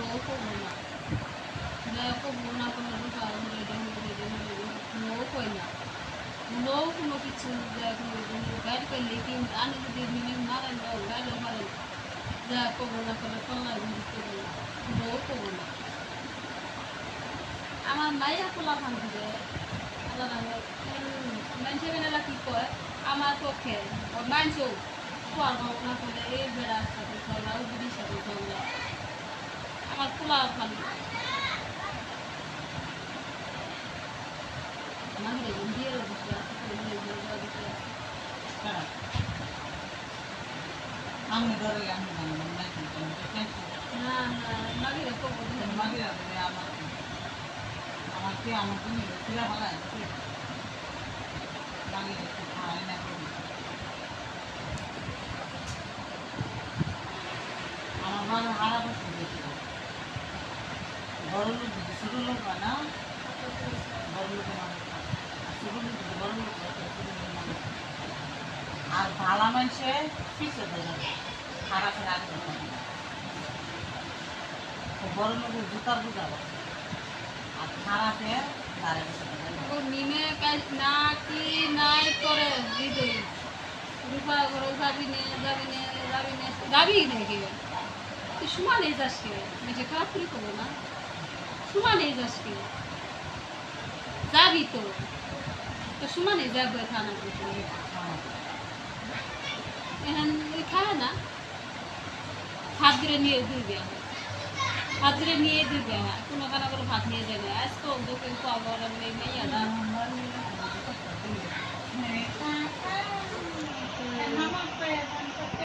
লোক করবো না, করবো না কোনো লোক হয় না, লোক কোনো কিছু গাইড করলে কি আনে যদি মিনিম মারেন গাইডও মারেন যা করবো না করে কল্লা করবো না, লোক করবো না। আমার মাইয়া খোলা ফান দিবে মানুষের বেলা কি কয় আমার পক্ষে মানছেও খোয়ার ভাবনা করে এই বেড়ার সাথে ঝগড়া উগুরির সাথে ঝগড়া আমার খোলা ফান আমার দিয়ে বসে আছে আমি ধরে আমি না না মাগে মাঝে আমাকে আমার জন্য ফিরা ভালো আছে লাগে একটু খাওয়াই না করি আমার ভালো হারা বসে গেছিল বড় লোক যদি ছোটো লোক হয় না বড় লোকের মানুষ ছোটো লোক যদি বড় লোক হয় মানুষ আর ভালো মানুষে পিছিয়ে হয়ে যাবে খারাপ আগে বড় লোকের জুতার বুঝা আর খারাপে নিমে না কি নাই করে দিদি রূপা ঘরে যাবি নে যাবি নে যাবি নে যাবি নাকি তুই সমানে যাস কে বেশি খারাপ করে করবো না সমানে যাস কে যাবি তো তো সমানে যাবো থানা এখন ওই খায় না হাত ধরে নিয়ে দুইবে হাত ধরে নিয়ে দিবে কোনো কানা করে ভাত নিয়ে যাবে আজ তো ওকে পাবো মেয়ে মেয়ে